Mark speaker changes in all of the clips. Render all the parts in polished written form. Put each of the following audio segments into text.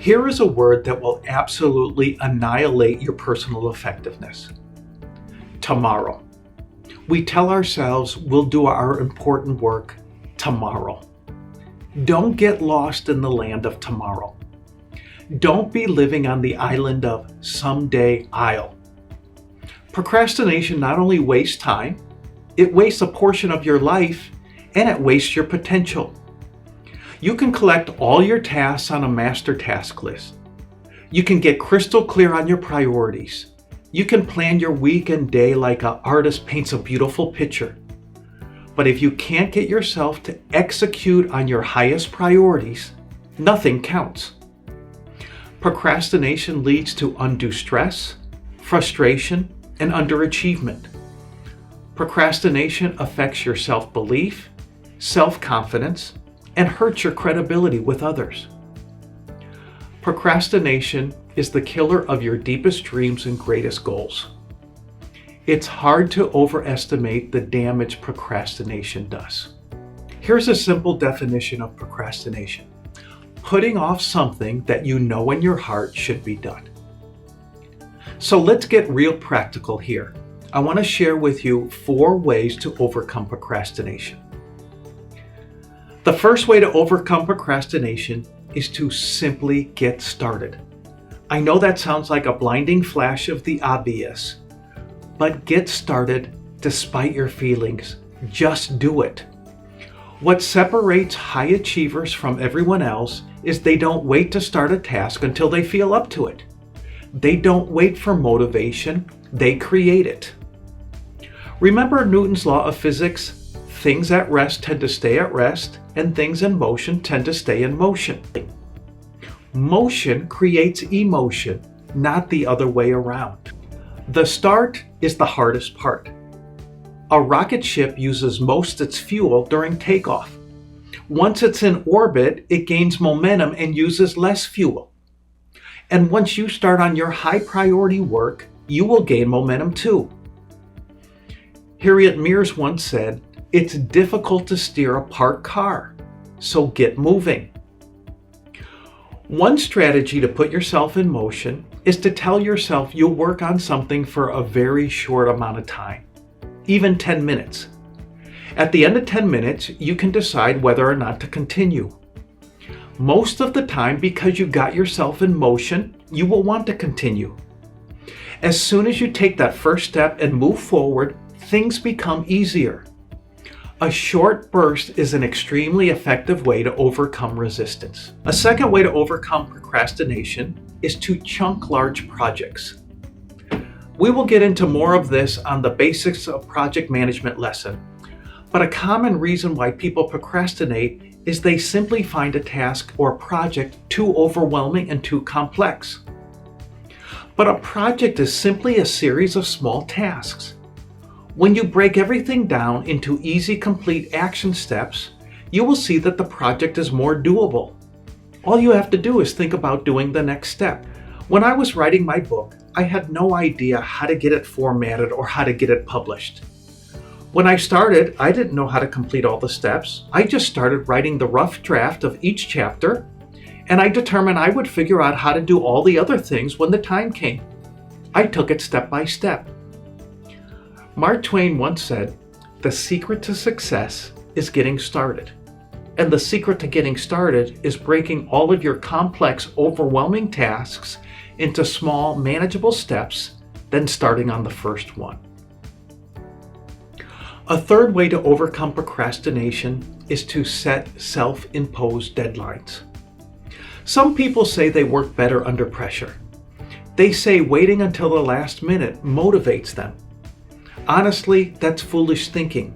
Speaker 1: Here is a word that will absolutely annihilate your personal effectiveness. Tomorrow. We tell ourselves we'll do our important work tomorrow. Don't get lost in the land of tomorrow. Don't be living on the island of someday I'll. Procrastination not only wastes time, it wastes a portion of your life, and it wastes your potential. You can collect all your tasks on a master task list. You can get crystal clear on your priorities. You can plan your week and day like an artist paints a beautiful picture. But if you can't get yourself to execute on your highest priorities, nothing counts. Procrastination leads to undue stress, frustration, and underachievement. Procrastination affects your self-belief, self-confidence, and hurts your credibility with others. Procrastination is the killer of your deepest dreams and greatest goals. It's hard to overestimate the damage procrastination does. Here's a simple definition of procrastination: putting off something that you know in your heart should be done. So let's get real practical here. I want to share with you 4 ways to overcome procrastination. The first way to overcome procrastination is to simply get started. I know that sounds like a blinding flash of the obvious, but get started despite your feelings. Just do it. What separates high achievers from everyone else is they don't wait to start a task until they feel up to it. They don't wait for motivation, they create it. Remember Newton's law of physics? Things at rest tend to stay at rest, and things in motion tend to stay in motion. Motion creates emotion, not the other way around. The start is the hardest part. A rocket ship uses most its fuel during takeoff. Once it's in orbit, it gains momentum and uses less fuel. And once you start on your high priority work, you will gain momentum too. Harriet Mears once said, "It's difficult to steer a parked car, so get moving." One strategy to put yourself in motion is to tell yourself you'll work on something for a very short amount of time, even 10 minutes. At the end of 10 minutes, you can decide whether or not to continue. Most of the time, because you got yourself in motion, you will want to continue. As soon as you take that first step and move forward, things become easier. A short burst is an extremely effective way to overcome resistance. A second way to overcome procrastination is to chunk large projects. We will get into more of this on the basics of project management lesson, but a common reason why people procrastinate is they simply find a task or project too overwhelming and too complex. But a project is simply a series of small tasks. When you break everything down into easy, complete action steps, you will see that the project is more doable. All you have to do is think about doing the next step. When I was writing my book, I had no idea how to get it formatted or how to get it published. When I started, I didn't know how to complete all the steps. I just started writing the rough draft of each chapter, and I determined I would figure out how to do all the other things when the time came. I took it step by step. Mark Twain once said, "The secret to success is getting started." And the secret to getting started is breaking all of your complex, overwhelming tasks into small, manageable steps, then starting on the first one. A third way to overcome procrastination is to set self-imposed deadlines. Some people say they work better under pressure. They say waiting until the last minute motivates them. Honestly, that's foolish thinking.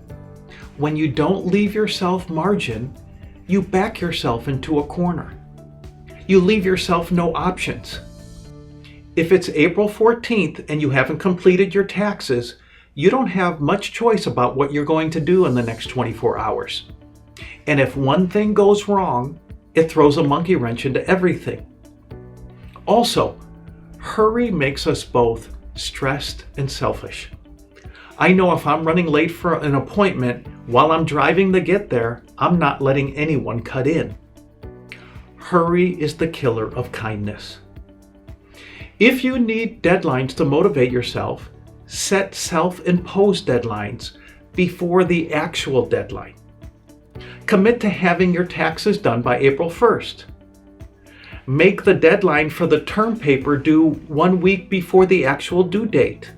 Speaker 1: When you don't leave yourself margin, you back yourself into a corner. You leave yourself no options. If it's April 14th and you haven't completed your taxes, you don't have much choice about what you're going to do in the next 24 hours. And if one thing goes wrong, it throws a monkey wrench into everything. Also, hurry makes us both stressed and selfish. I know if I'm running late for an appointment, while I'm driving to get there, I'm not letting anyone cut in. Hurry is the killer of kindness. If you need deadlines to motivate yourself, set self-imposed deadlines before the actual deadline. Commit to having your taxes done by April 1st. Make the deadline for the term paper due 1 week before the actual due date.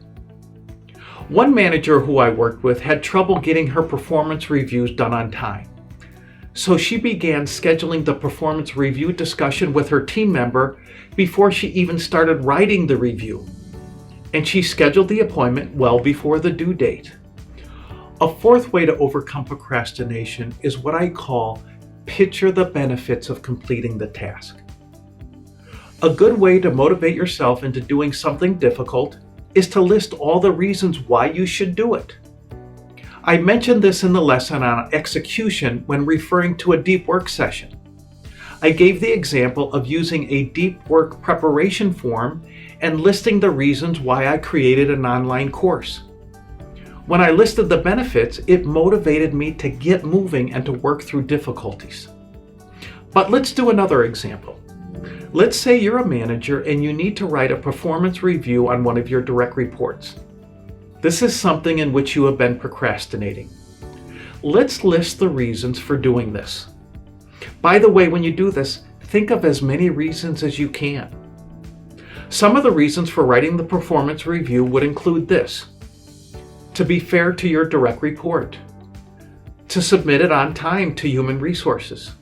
Speaker 1: One manager who I worked with had trouble getting her performance reviews done on time. So she began scheduling the performance review discussion with her team member before she even started writing the review. And she scheduled the appointment well before the due date. A fourth way to overcome procrastination is what I call picture the benefits of completing the task. A good way to motivate yourself into doing something difficult is to list all the reasons why you should do it. I mentioned this in the lesson on execution when referring to a deep work session. I gave the example of using a deep work preparation form and listing the reasons why I created an online course. When I listed the benefits, it motivated me to get moving and to work through difficulties. But let's do another example. Let's say you're a manager and you need to write a performance review on one of your direct reports. This is something in which you have been procrastinating. Let's list the reasons for doing this. By the way, when you do this, think of as many reasons as you can. Some of the reasons for writing the performance review would include this: to be fair to your direct report, to submit it on time to human resources,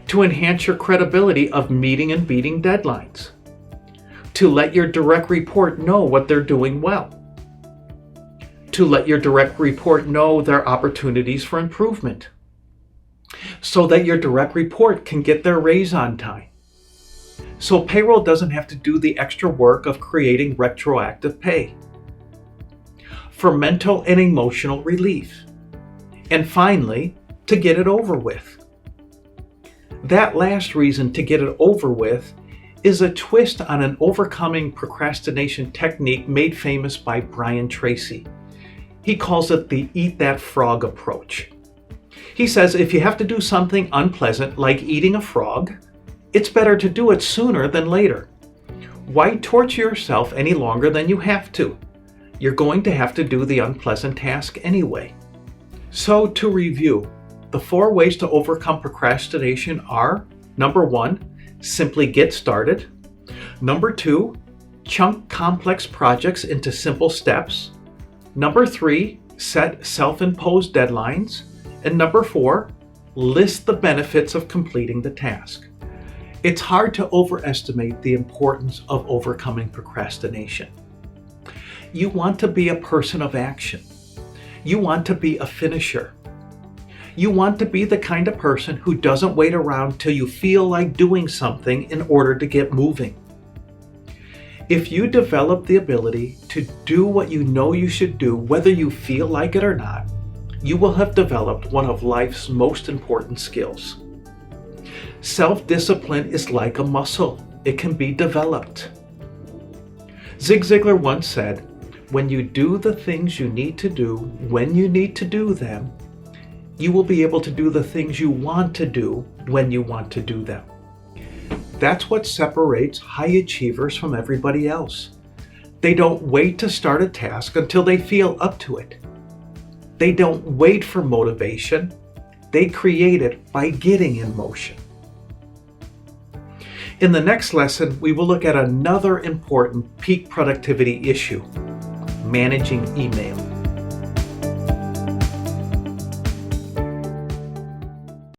Speaker 1: to enhance your credibility of meeting and beating deadlines, to let your direct report know what they're doing well, to let your direct report know their opportunities for improvement, so that your direct report can get their raise on time, so payroll doesn't have to do the extra work of creating retroactive pay, for mental and emotional relief, and finally, to get it over with. That last reason, to get it over with, is a twist on an overcoming procrastination technique made famous by Brian Tracy. He calls it the eat that frog approach. He says if you have to do something unpleasant like eating a frog, it's better to do it sooner than later. Why torture yourself any longer than you have to? You're going to have to do the unpleasant task anyway. So to review, the 4 ways to overcome procrastination are: number 1, simply get started. Number 2, chunk complex projects into simple steps. Number 3, set self-imposed deadlines. And number 4, list the benefits of completing the task. It's hard to overestimate the importance of overcoming procrastination. You want to be a person of action. You want to be a finisher. You want to be the kind of person who doesn't wait around till you feel like doing something in order to get moving. If you develop the ability to do what you know you should do, whether you feel like it or not, you will have developed one of life's most important skills. Self-discipline is like a muscle. It can be developed. Zig Ziglar once said, "When you do the things you need to do when you need to do them, you will be able to do the things you want to do when you want to do them." That's what separates high achievers from everybody else. They don't wait to start a task until they feel up to it. They don't wait for motivation. They create it by getting in motion. In the next lesson, we will look at another important peak productivity issue: managing email.